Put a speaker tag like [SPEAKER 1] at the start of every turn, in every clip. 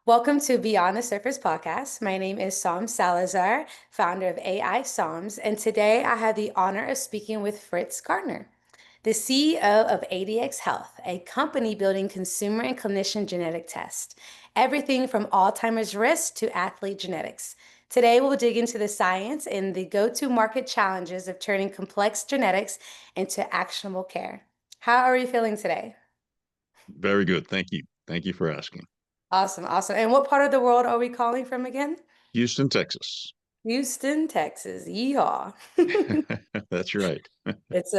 [SPEAKER 1] Welcome to Beyond the Surface podcast. My name is Sam Salazar, founder of AI Psalms, and today I have the honor of speaking with Fritz Gartner, the CEO of ADX Health, a company building consumer and clinician genetic tests, everything from Alzheimer's risk to athlete genetics. Today, we'll dig into the science and the go-to market challenges of turning complex genetics into actionable care. How are you feeling today?
[SPEAKER 2] Very good. Thank you. Thank you for asking.
[SPEAKER 1] Awesome, awesome. And what part of the world are we calling from again?
[SPEAKER 2] Houston, Texas.
[SPEAKER 1] Houston, Texas. Yeehaw.
[SPEAKER 2] That's right.
[SPEAKER 1] Is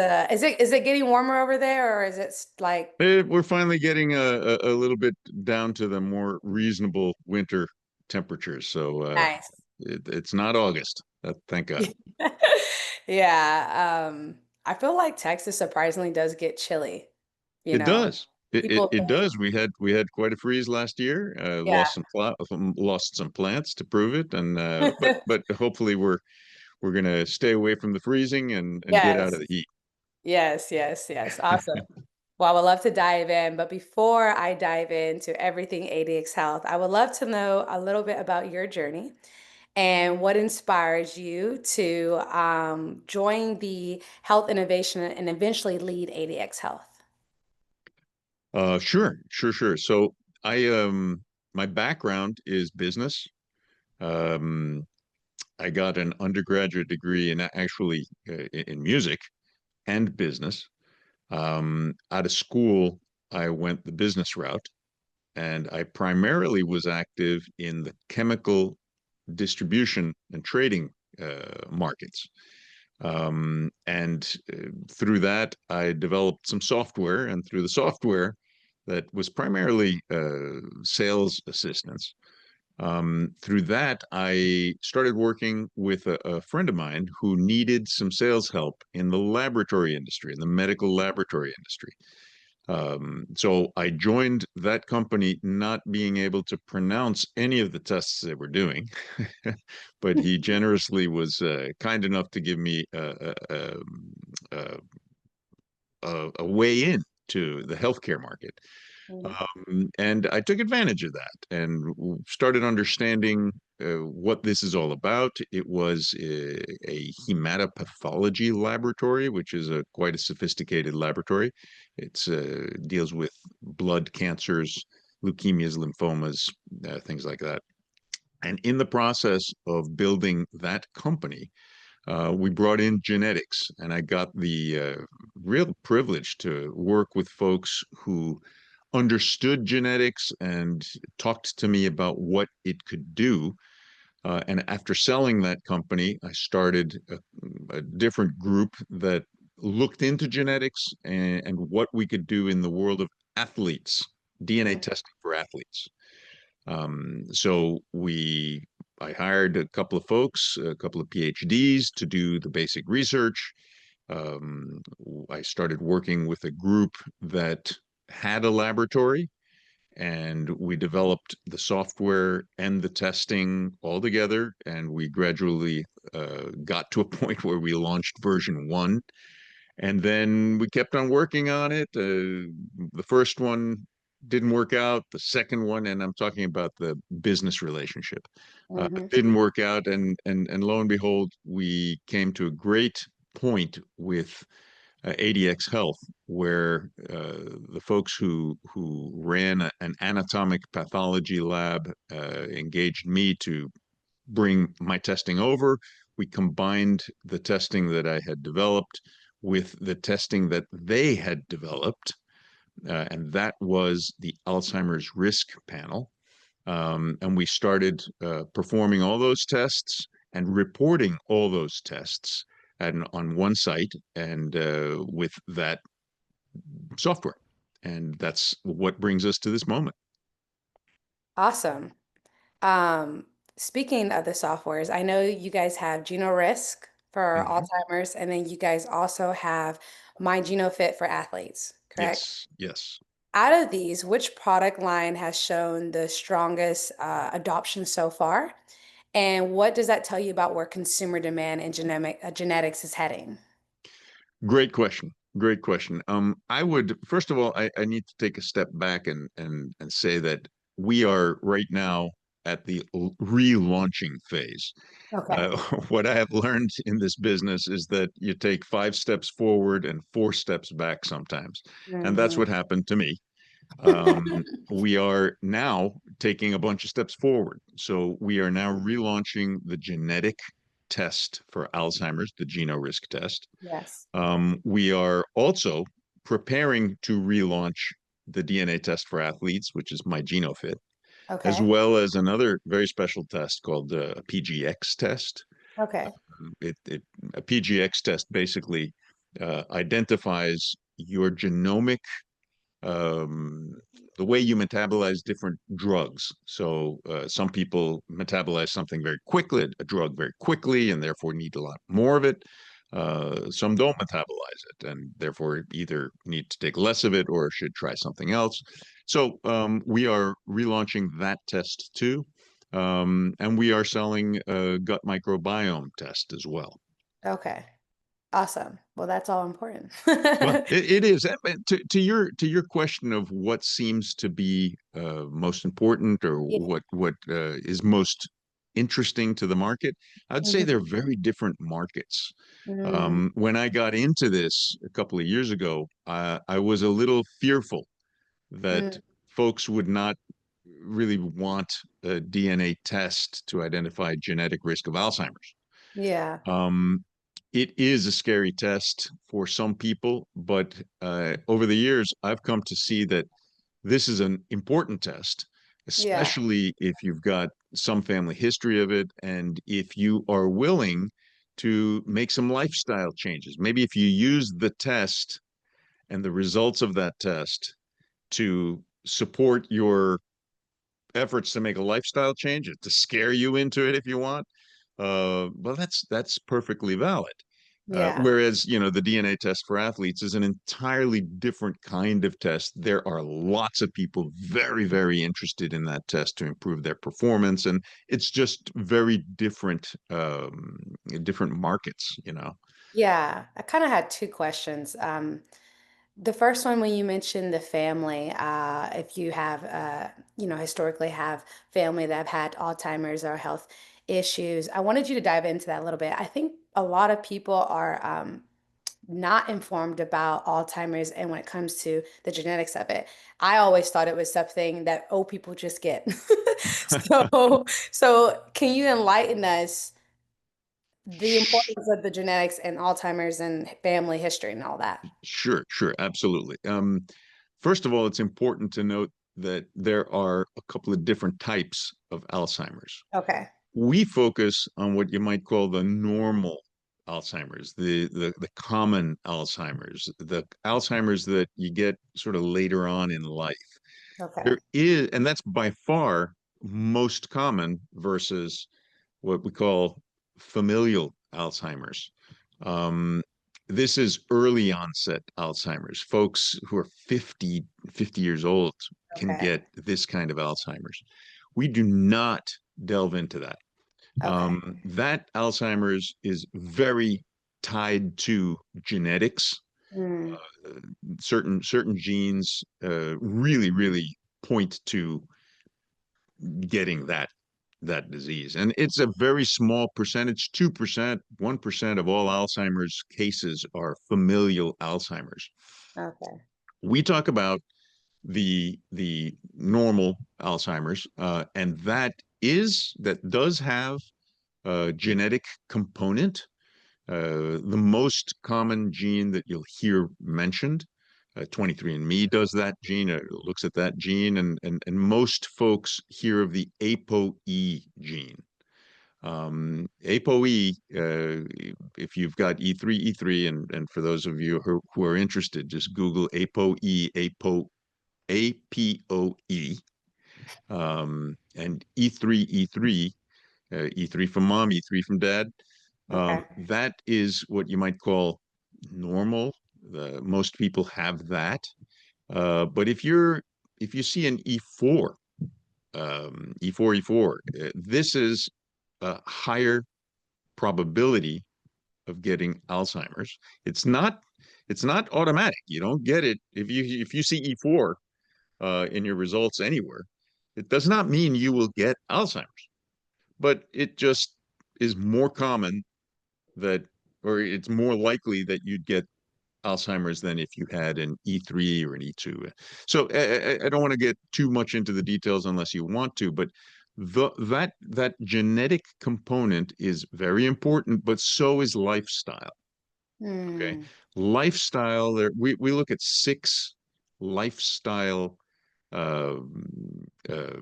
[SPEAKER 1] it getting warmer over there or is it like
[SPEAKER 2] We're finally getting a little bit down to the more reasonable winter temperatures. So
[SPEAKER 1] nice?
[SPEAKER 2] it's not August. Thank God.
[SPEAKER 1] Yeah, I feel like Texas surprisingly does get chilly, you
[SPEAKER 2] It
[SPEAKER 1] know.
[SPEAKER 2] does. It
[SPEAKER 1] Think,
[SPEAKER 2] does. We had quite a freeze last year.
[SPEAKER 1] yeah,
[SPEAKER 2] Lost some plants to prove it, and but hopefully we're gonna stay away from the freezing and get out
[SPEAKER 1] yes,
[SPEAKER 2] of the heat.
[SPEAKER 1] yes, yes, yes. Awesome. Well, I would love to dive in, but before I dive into everything ADX Health, I would love to know a little bit about your journey and what inspires you to join the health innovation and eventually lead ADX Health.
[SPEAKER 2] Sure. So I my background is business. Um, I got an undergraduate degree in actually in music and business. Out of school, I went the business route, and I primarily was active in the chemical distribution and trading markets. And through that, I developed some software, and through the software, that was primarily sales assistance. Through that, I started working with a friend of mine who needed some sales help in the laboratory industry, in the medical laboratory industry. So I joined that company not being able to pronounce any of the tests they were doing, but he generously was kind enough to give me a, a way in to the healthcare market.
[SPEAKER 1] Mhm.
[SPEAKER 2] And I took advantage of that and started understanding what this is all about. It was a hematopathology laboratory, which is a quite a sophisticated laboratory. It deals with blood cancers, leukemias, lymphomas, things like that. And in the process of building that company, we brought in genetics, and I got the real privilege to work with folks who understood genetics and talked to me about what it could do. And after selling that company, I started a different group that looked into genetics and what we could do in the world of athletes, DNA testing for athletes. So I hired a couple of folks, a couple of PhDs to do the basic research. Um, I started working with a group that had a laboratory, and we developed the software and the testing all together. And we gradually got to a point where we launched version one. And then we kept on working on it. The first one didn't work out. The second one, and I'm talking about the business relationship,
[SPEAKER 1] Mhm.
[SPEAKER 2] didn't work out. And lo and behold, we came to a great point with ADX Health, where the folks who ran an anatomic pathology lab engaged me to bring my testing over. We combined the testing that I had developed with the testing that they had developed, and that was the Alzheimer's risk panel. And we started performing all those tests and reporting all those tests on one site and with that software. And that's what brings us to this moment.
[SPEAKER 1] Awesome. Um, Speaking of the softwares, I know you guys have GenoRisk for
[SPEAKER 2] Mhm.
[SPEAKER 1] Alzheimer's, and then you guys also have My GenoFit for athletes, correct?
[SPEAKER 2] Yes.
[SPEAKER 1] Out of these, which product line has shown the strongest adoption so far? And what does that tell you about where consumer demand and genetics is heading?
[SPEAKER 2] Great question. I would first of all, I need to take a step back and say that we are right now at the relaunching phase.
[SPEAKER 1] Okay.
[SPEAKER 2] What I have learned in this business is that you take 5 steps forward and 4 steps back sometimes. And that's
[SPEAKER 1] Hmm.
[SPEAKER 2] what happened to me. Um, we are now taking a bunch of steps forward. So we are now relaunching the genetic test for Alzheimer's, the GenoRisk test.
[SPEAKER 1] Yes.
[SPEAKER 2] We are also preparing to relaunch the DNA test for athletes, which is my GenoFit, as
[SPEAKER 1] Okay.
[SPEAKER 2] well as another very special test called the PGX test.
[SPEAKER 1] Okay.
[SPEAKER 2] A PGX test basically identifies your genomic um, the way you metabolize different drugs. So some people metabolize something very quickly, a drug very quickly, and therefore need a lot more of it. Some don't metabolize it, and therefore either need to take less of it or should try something else. So we are relaunching that test too. And we are selling a gut microbiome test as well.
[SPEAKER 1] Okay. Awesome. Well, that's all important.
[SPEAKER 2] Well, it is. To your question of what seems to be most important or
[SPEAKER 1] Yeah.
[SPEAKER 2] what is most interesting to the market, I'd say they're
[SPEAKER 1] Mhm.
[SPEAKER 2] very different markets.
[SPEAKER 1] Mm,
[SPEAKER 2] When I got into this a couple of years ago, I was a little fearful that
[SPEAKER 1] mm,
[SPEAKER 2] folks would not really want a DNA test to identify genetic risk of Alzheimer's.
[SPEAKER 1] yeah.
[SPEAKER 2] Um, it is a scary test for some people, but over the years, I've come to see that this is an important test,
[SPEAKER 1] Yeah.
[SPEAKER 2] especially if you've got some family history of it and if you are willing to make some lifestyle changes. Maybe if you use the test and the results of that test to support your efforts to make a lifestyle change, to scare you into it if you want, well, that's perfectly valid.
[SPEAKER 1] Yeah.
[SPEAKER 2] Whereas, the DNA test for athletes is an entirely different kind of test. There are lots of people very, very interested in that test to improve their performance, and it's just very different markets.
[SPEAKER 1] Yeah. I kind of had two questions. The first one, when you mentioned the family, if you have, historically have family that have had Alzheimer's or health issues, I wanted you to dive into that a little bit. I think a lot of people are not informed about Alzheimer's and when it comes to the genetics of it. I always thought it was something that old people just get. So can you enlighten us the importance of the genetics and Alzheimer's and family history and all that?
[SPEAKER 2] Sure, sure, absolutely. First of all, it's important to note that there are a couple of different types of Alzheimer's.
[SPEAKER 1] Okay.
[SPEAKER 2] We focus on what you might call the normal Alzheimer's, the common Alzheimer's, the Alzheimer's that you get sort of later on in life.
[SPEAKER 1] Okay.
[SPEAKER 2] There is, and that's by far most common versus what we call familial Alzheimer's. Um, this is early onset Alzheimer's. Folks who are 50 years old can
[SPEAKER 1] Okay.
[SPEAKER 2] get this kind of Alzheimer's. We do not delve into that.
[SPEAKER 1] Okay.
[SPEAKER 2] That Alzheimer's is very tied to genetics.
[SPEAKER 1] Mm,
[SPEAKER 2] Certain genes really point to getting that disease, and it's a very small percentage. 2%, 1% of all Alzheimer's cases are familial Alzheimer's.
[SPEAKER 1] okay.
[SPEAKER 2] We talk about the normal Alzheimer's, and that does have a genetic component. The most common gene that you'll hear mentioned, 23andMe does that gene, looks at that gene, and most folks hear of the ApoE gene. ApoE, if you've got E3, E3, and for those of you who are interested, just Google ApoE, APOE, and E3, E3, E3 from mom, E3 from dad.
[SPEAKER 1] Okay.
[SPEAKER 2] That is what you might call normal. Most people have that. But if you see an E4, E4, E4, this is a higher probability of getting Alzheimer's. It's not it's not automatic. You don't get it if you see E4 in your results anywhere. It does not mean you will get Alzheimer's, but it just is more common that, or it's more likely that you'd get Alzheimer's than if you had an E3 or an E2. So I don't want to get too much into the details unless you want to, but that genetic component is very important, but so is lifestyle. Okay,
[SPEAKER 1] Mm.
[SPEAKER 2] lifestyle. We look at six lifestyle uh, uh,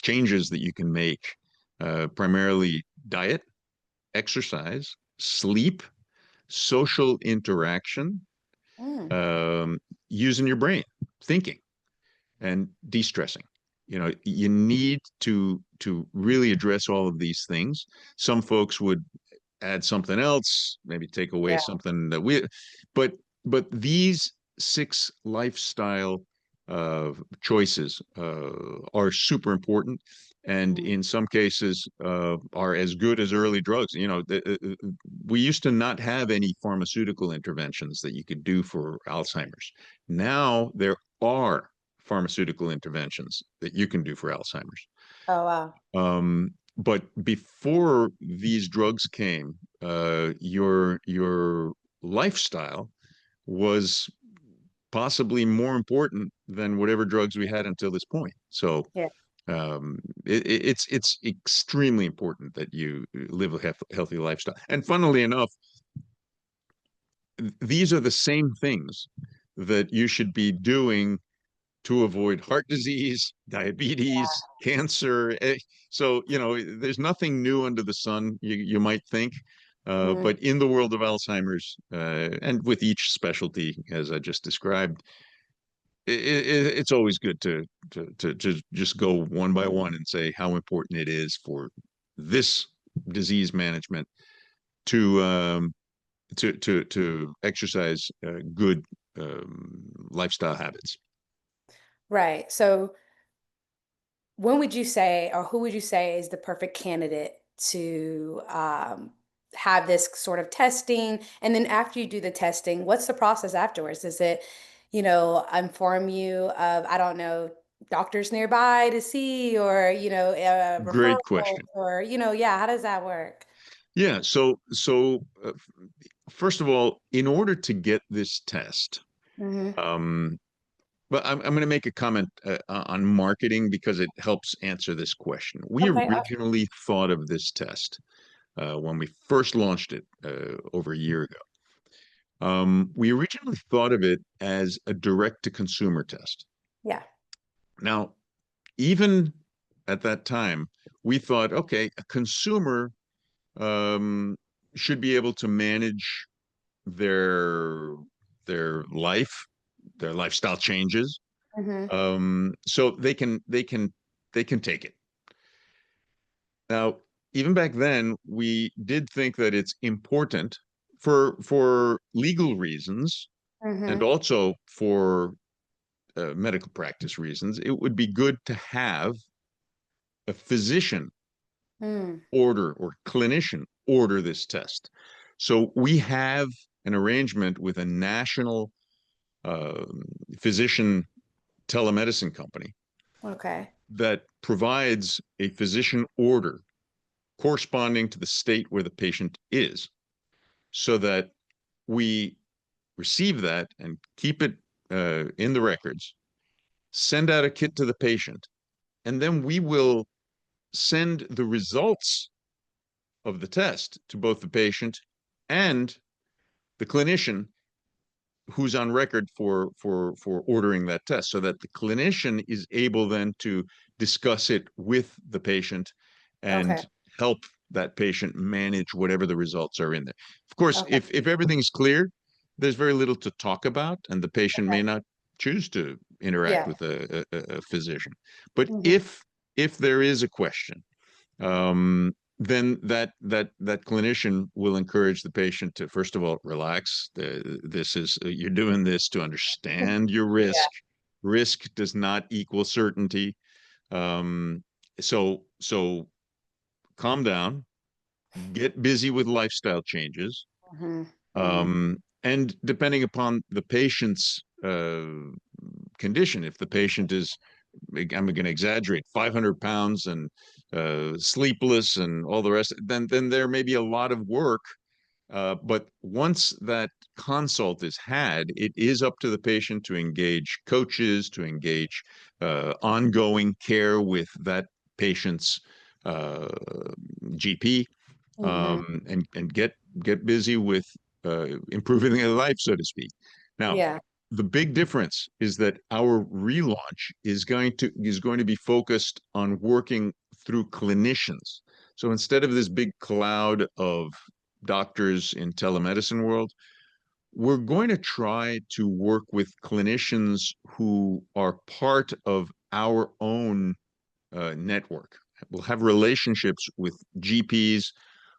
[SPEAKER 2] changes that you can make, primarily diet, exercise, sleep, social interaction,
[SPEAKER 1] Mm.
[SPEAKER 2] um, using your brain, thinking, and de-stressing. You need to really address all of these things. Some folks would add something else, maybe take away
[SPEAKER 1] Yeah.
[SPEAKER 2] something that but but these six lifestyle choices are super important, and
[SPEAKER 1] Mm.
[SPEAKER 2] in some cases are as good as early drugs. We used to not have any pharmaceutical interventions that you could do for Alzheimer's. Now there are pharmaceutical interventions that you can do for Alzheimer's.
[SPEAKER 1] Oh, wow.
[SPEAKER 2] But before these drugs came, your lifestyle was possibly more important than whatever drugs we had until this point. So
[SPEAKER 1] Yeah.
[SPEAKER 2] it's extremely important that you live a healthy lifestyle. And funnily enough, these are the same things that you should be doing to avoid heart disease, diabetes, cancer. So, there's nothing new under the sun, you might think.
[SPEAKER 1] Mm.
[SPEAKER 2] But in the world of Alzheimer's, and with each specialty, as I just described, it's always good to just go one by one and say how important it is for this disease management to to exercise good lifestyle habits.
[SPEAKER 1] Right. So when would you say, or who would you say is the perfect candidate to have this sort of testing? And then after you do the testing, what's the process afterwards? Is it, inform you of, I don't know, doctors nearby to see, or, referrals,
[SPEAKER 2] Great question.
[SPEAKER 1] or, yeah, how does that work?
[SPEAKER 2] Yeah. So first of all, in order to get this test,
[SPEAKER 1] Hmm.
[SPEAKER 2] um, but I'm going to make a comment on marketing because it helps answer this question. We
[SPEAKER 1] Okay.
[SPEAKER 2] originally thought of this test when we first launched it over a year ago. We originally thought of it as a direct to consumer test.
[SPEAKER 1] Yeah.
[SPEAKER 2] Now, even at that time, we thought, okay, a consumer um, should be able to manage their their life, their lifestyle changes,
[SPEAKER 1] Hmm.
[SPEAKER 2] so they can take it. Now, even back then, we did think that it's important for legal reasons and
[SPEAKER 1] Hmm.
[SPEAKER 2] also for medical practice reasons. It would be good to have a physician
[SPEAKER 1] Mm.
[SPEAKER 2] order or clinician order this test. So we have an arrangement with a national uh, physician telemedicine company
[SPEAKER 1] Okay.
[SPEAKER 2] that provides a physician order corresponding to the state where the patient is, so that we receive that and keep it in the records, send out a kit to the patient, and then we will send the results of the test to both the patient and the clinician who's on record for ordering that test, so that the clinician is able then to discuss it with the patient
[SPEAKER 1] Okay.
[SPEAKER 2] and help that patient manage whatever the results are in there. Of course,
[SPEAKER 1] Okay.
[SPEAKER 2] if everything's clear, there's very little to talk about, and the patient may not choose to interact
[SPEAKER 1] Yeah.
[SPEAKER 2] with a physician. But
[SPEAKER 1] Hmm.
[SPEAKER 2] if there is a question, then that clinician will encourage the patient to first of all relax. This is you're doing this to understand your
[SPEAKER 1] Yeah.
[SPEAKER 2] risk. Risk does not equal certainty. Um, so calm down, get busy with lifestyle changes,
[SPEAKER 1] Hmm. Hmm.
[SPEAKER 2] and depending upon the patient's condition, if the patient is I'm going to exaggerate, 500 pounds and sleepless and all the rest, then there may be a lot of work. But once that consult is had, it is up to the patient to engage coaches, to engage ongoing care with that patient's uh, GP,
[SPEAKER 1] Hmm.
[SPEAKER 2] and get busy with improving their life, so to speak. Now,
[SPEAKER 1] Yeah.
[SPEAKER 2] the big difference is that our relaunch is going to be focused on working through clinicians. So instead of this big cloud of doctors in telemedicine world, we're going to try to work with clinicians who are part of our own network. We'll have relationships with GPs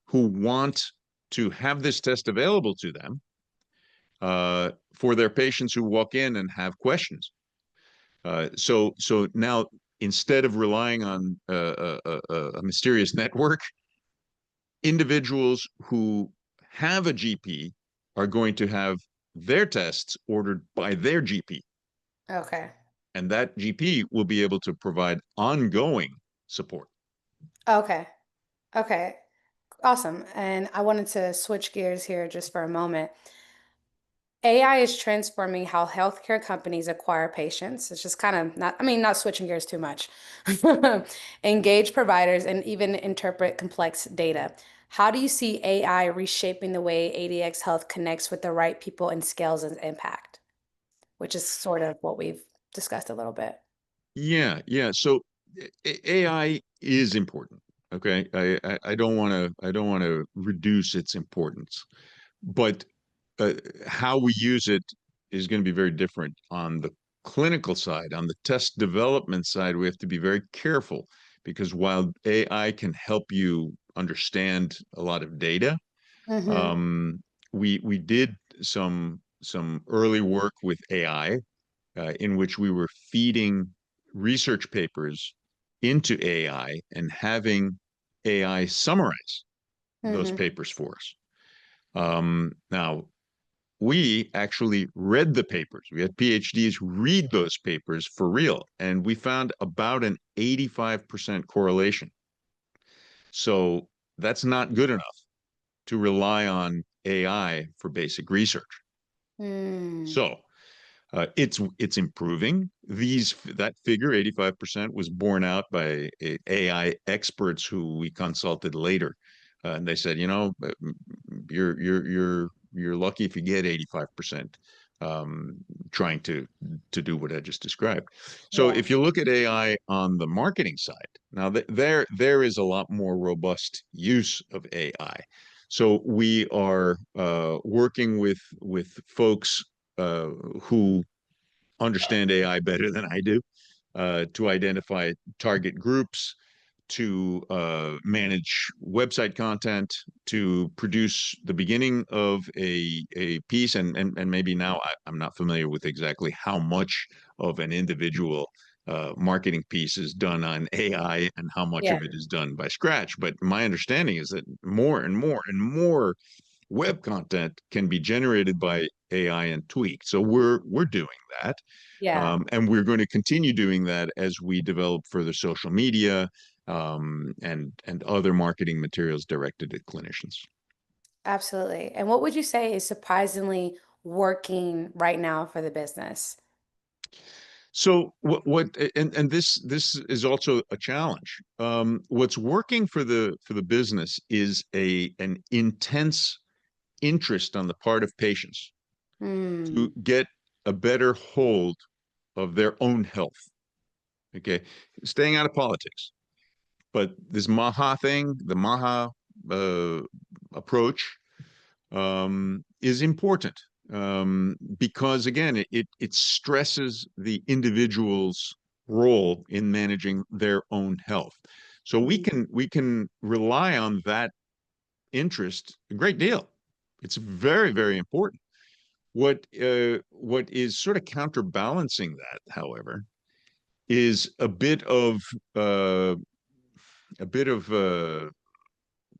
[SPEAKER 2] who want to have this test available to them for their patients who walk in and have questions. So now, instead of relying on a mysterious network, individuals who have a GP are going to have their tests ordered by their GP,
[SPEAKER 1] Okay.
[SPEAKER 2] and that GP will be able to provide ongoing support.
[SPEAKER 1] Okay. Okay. Awesome. And I wanted to switch gears here just for a moment. AI is transforming how healthcare companies acquire patients. It's just kind of not, I mean, not switching gears too much. Engage providers and even interpret complex data. How do you see AI reshaping the way ADX Health connects with the right people and scales its impact, which is sort of what we've discussed a little bit.
[SPEAKER 2] Yeah. So AI is important. Okay, I don't want to reduce its importance, but uh, how we use it is going to be very different on the clinical side. On the test development side, we have to be very careful because while AI can help you understand a lot of data,
[SPEAKER 1] Mm-hmm.
[SPEAKER 2] um, we did some early work with AI in which we were feeding research papers into AI and having AI summarize those
[SPEAKER 1] Mm-hmm.
[SPEAKER 2] papers for us. Now, we actually read the papers. We had PhDs read those papers for real, and we found about an 85% correlation. So that's not good enough to rely on AI for basic research.
[SPEAKER 1] Mm.
[SPEAKER 2] So it's improving. That figure 85% was borne out by AI experts who we consulted later, and they said, you're lucky if you get 85%, um, trying to do what I just described. So
[SPEAKER 1] Yeah.
[SPEAKER 2] if you look at AI on the marketing side, now there is a lot more robust use of AI. So we are working with folks uh, who understand AI better than I do, to identify target groups, to manage website content, to produce the beginning of a piece. And maybe now I'm not familiar with exactly how much of an individual marketing piece is done on AI and how much
[SPEAKER 1] Yeah.
[SPEAKER 2] of it is done by scratch. But my understanding is that more and more and more web content can be generated by AI and tweaked. So we're doing that,
[SPEAKER 1] Yeah.
[SPEAKER 2] and we're going to continue doing that as we develop further social media, and other marketing materials directed at clinicians.
[SPEAKER 1] Absolutely. And what would you say is surprisingly working right now for the business?
[SPEAKER 2] So what and this is also a challenge. What's working for the business is a an intense interest on the part of patients
[SPEAKER 1] Hmm.
[SPEAKER 2] to get a better hold of their own health. Okay, staying out of politics. But this Maha thing, the Maha uh, approach, is important, because again, it stresses the individual's role in managing their own health. So we can rely on that interest a great deal. It's very important. What is sort of counterbalancing that, however, is uh, a bit of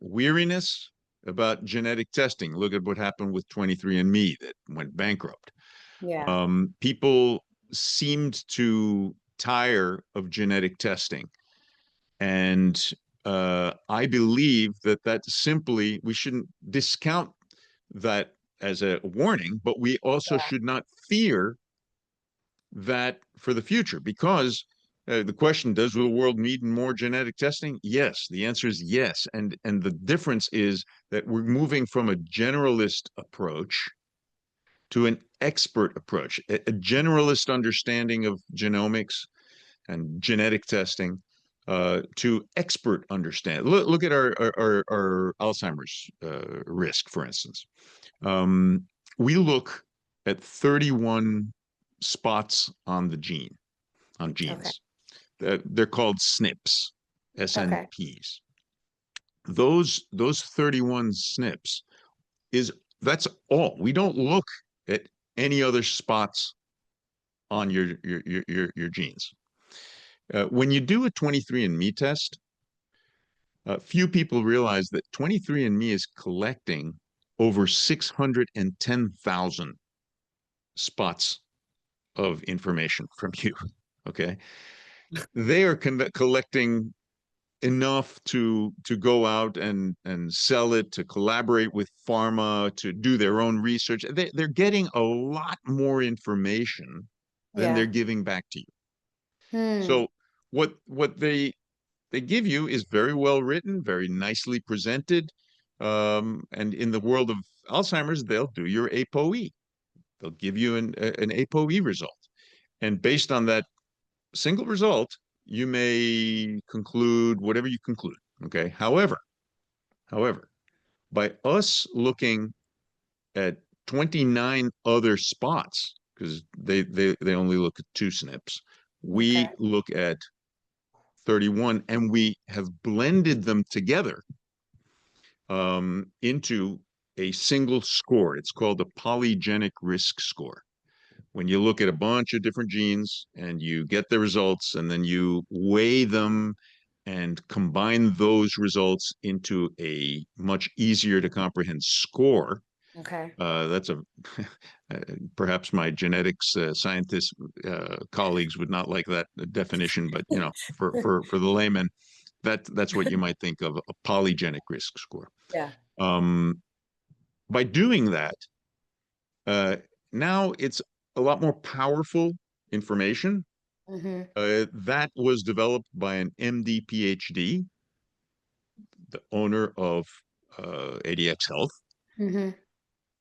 [SPEAKER 2] weariness about genetic testing. Look at what happened with 23andMe that went bankrupt.
[SPEAKER 1] Yeah.
[SPEAKER 2] People seemed to tire of genetic testing. And I believe that simply, we shouldn't discount that as a warning, but we also should not fear that for the future, because the question, does the world need more genetic testing? Yes, the answer is yes. And the difference is that we're moving from a generalist approach to an expert approach, a generalist understanding of genomics and genetic testing, to expert understand. Look at our Alzheimer's risk, for instance. Um, we look at 31 spots on the on
[SPEAKER 1] Okay.
[SPEAKER 2] genes. They're called SNPs,
[SPEAKER 1] Okay.
[SPEAKER 2] SNPs. Those 31 SNPs is that's all. We don't look at any other spots on your genes. When you do a 23andMe test, few people realize that 23andMe is collecting over 610,000 spots of information from you. Okay. They are collecting enough to go out and sell it, to collaborate with pharma, to do their own research. They're getting a lot more information than they're
[SPEAKER 1] Yeah.
[SPEAKER 2] giving back to you.
[SPEAKER 1] Hmm.
[SPEAKER 2] So what they give you is very well written, very nicely presented. And in the world of Alzheimer's, they'll do your ApoE. They'll give you an ApoE result. And based on that single result, you may conclude whatever you conclude. Okay. However, by us looking at 29 other spots, because they only look at two SNPs,
[SPEAKER 1] Okay.
[SPEAKER 2] we look at 31, and we have blended them together into a single score. It's called a polygenic risk score. When you look at a bunch of different genes and you get the results, and then you weigh them and combine those results into a much easier to comprehend score.
[SPEAKER 1] Okay.
[SPEAKER 2] That's a perhaps my genetics scientist colleagues would not like that definition, but for the layman, that's what you might think of, a polygenic risk score.
[SPEAKER 1] Yeah.
[SPEAKER 2] Um, by doing that, uh, now it's a lot more powerful information.
[SPEAKER 1] Mm-hmm.
[SPEAKER 2] That was developed by an MD PhD, the owner of ADX Health.
[SPEAKER 1] Mm-hmm.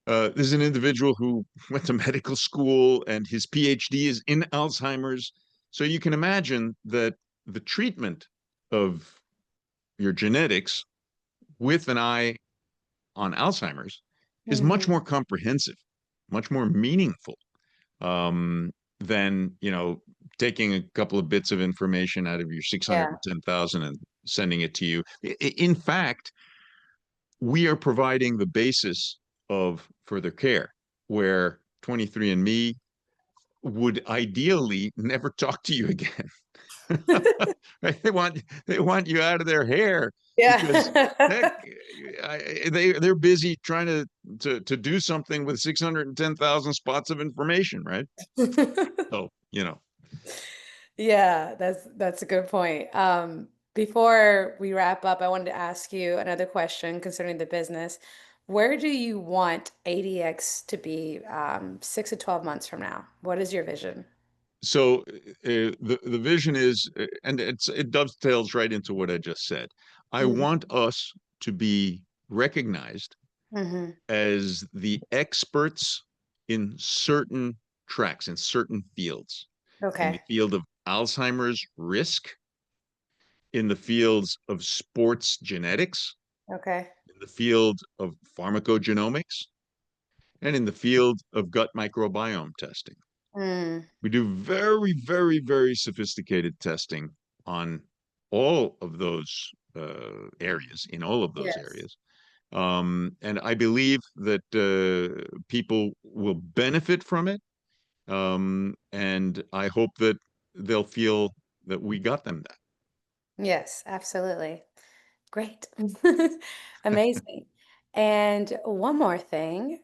[SPEAKER 2] This is an individual who went to medical school, and his PhD is in Alzheimer's. So you can imagine that the treatment of your genetics with an eye on Alzheimer's is much
[SPEAKER 1] Mm-hmm.
[SPEAKER 2] more comprehensive, much more meaningful, than taking a couple of bits of information out of your
[SPEAKER 1] Yeah.
[SPEAKER 2] 610,000 and sending it to you. In fact, we are providing the basis of further care, where 23andMe would ideally never talk to you again. Right? They want you out of their hair, because heck,
[SPEAKER 1] Yeah.
[SPEAKER 2] they're busy trying to do something with 610,000 spots of information, right? So,
[SPEAKER 1] Yeah, that's a good point. Before we wrap up, I wanted to ask you another question concerning the business. Where do you want ADX to be 6 to 12 months from now? What is your vision?
[SPEAKER 2] so the vision is, and it dovetails right into what I just said. I
[SPEAKER 1] Hmm.
[SPEAKER 2] want us to be recognized
[SPEAKER 1] Hmm.
[SPEAKER 2] as the experts in certain tracks, in certain fields, in the
[SPEAKER 1] Okay.
[SPEAKER 2] field of Alzheimer's risk, in the fields of sports genetics,
[SPEAKER 1] Okay.
[SPEAKER 2] in the field of pharmacogenomics, and in the field of gut microbiome testing.
[SPEAKER 1] Mm,
[SPEAKER 2] We do very, very, very sophisticated testing on all of those areas, in all of those
[SPEAKER 1] yes.
[SPEAKER 2] areas. And I believe that people will benefit from it. And I hope that they'll feel that we got them that.
[SPEAKER 1] Yes, absolutely. Great. Amazing. And one more thing.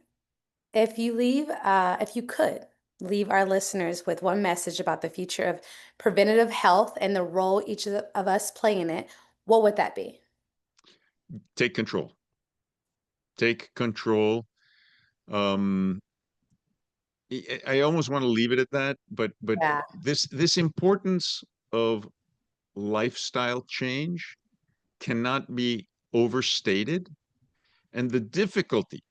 [SPEAKER 1] If you could leave our listeners with one message about the future of preventative health and the role each of us play in it, what would that be?
[SPEAKER 2] Take control. Take control. Um, I almost want to leave it at that, but
[SPEAKER 1] Yeah.
[SPEAKER 2] this importance of lifestyle change cannot be overstated, and the difficulty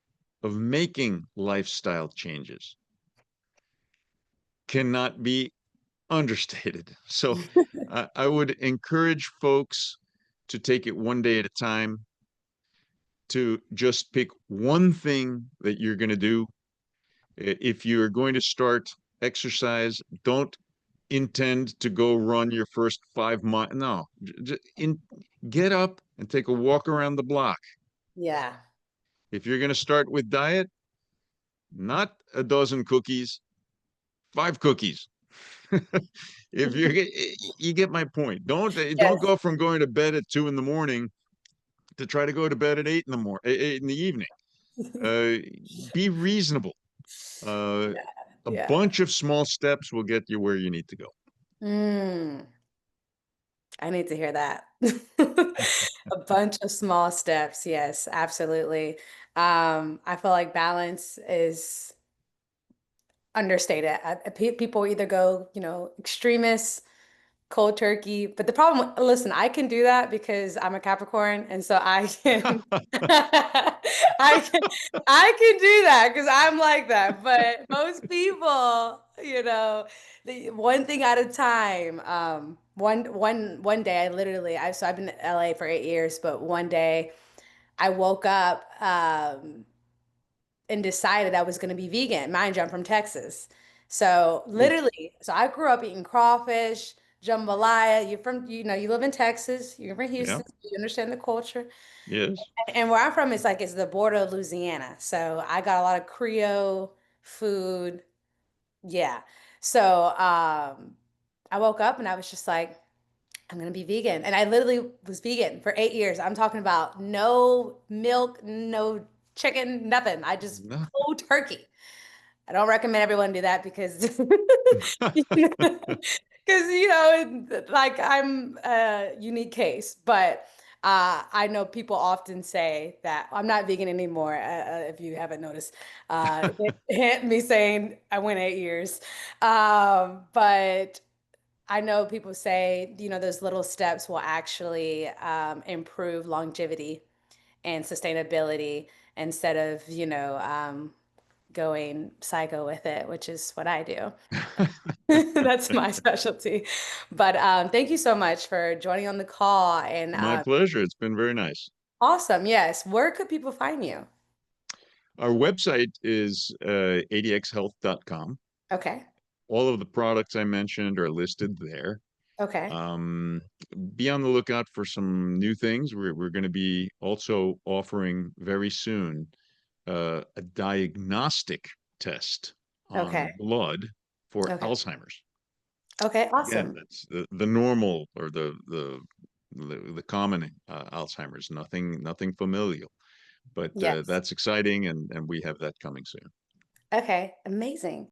[SPEAKER 2] of making lifestyle changes cannot be understated. So I would encourage folks to take it one day at a time, to just pick one thing that you're going to do. If you're going to start exercise, don't intend to go run your first 5 miles. No, get up and take a walk around the block.
[SPEAKER 1] Yeah.
[SPEAKER 2] If you're going to start with diet, not a dozen cookies, 5 cookies. If you're, you get my point. Don't
[SPEAKER 1] Yes.
[SPEAKER 2] go from going to bed at 2 in the morning to try to go to bed at 8 in the evening. Uh, be reasonable. Uh,
[SPEAKER 1] Yeah.
[SPEAKER 2] a
[SPEAKER 1] Yeah.
[SPEAKER 2] bunch of small steps will get you where you need to go.
[SPEAKER 1] Mm, I need to hear that. A bunch of small steps. Yes, absolutely. I feel like balance is understated. People either go, extremists, cold turkey. But the problem, listen, I can do that because I'm a Capricorn, and so I can, I can, I can do that because I'm like that. But most people, the one thing at a time. One day, I've been in LA for 8 years, but one day I woke up. And decided I was going to be vegan. Mind you, I'm from Texas. So
[SPEAKER 2] Oof.
[SPEAKER 1] literally, so I grew up eating crawfish, jambalaya. You live in Texas, you're from
[SPEAKER 2] Yeah.
[SPEAKER 1] Houston, so you understand the culture.
[SPEAKER 2] Yes.
[SPEAKER 1] And where I'm from is like it's the border of Louisiana. So I got a lot of Creole food. Yeah. So I woke up and I was just like, I'm gonna be vegan. And I literally was vegan for 8 years. I'm talking about no milk, no chicken, nothing. I just
[SPEAKER 2] No.
[SPEAKER 1] cold turkey. I don't recommend everyone do that because like I'm a unique case, but I know people often say that I'm not vegan anymore. If you haven't noticed, me saying I went 8 years, but I know people say those little steps will actually improve longevity and sustainability instead of going psycho with it, which is what I do. That's my specialty. But thank you so much for joining on the call. And
[SPEAKER 2] My pleasure. It's been very nice.
[SPEAKER 1] awesome. Yes. Where could people find you?
[SPEAKER 2] Our website is adxhealth.com.
[SPEAKER 1] Okay.
[SPEAKER 2] All of the products I mentioned are listed there.
[SPEAKER 1] Okay.
[SPEAKER 2] Um, be on the lookout for some new things. We're going to be also offering very soon a diagnostic test
[SPEAKER 1] Okay.
[SPEAKER 2] on blood for
[SPEAKER 1] Okay.
[SPEAKER 2] Alzheimer's.
[SPEAKER 1] Okay.
[SPEAKER 2] Again,
[SPEAKER 1] Awesome.
[SPEAKER 2] that's the normal or the common Alzheimer's. Nothing familial, but
[SPEAKER 1] Yes.
[SPEAKER 2] that's exciting, and we have that coming soon.
[SPEAKER 1] Okay. Amazing.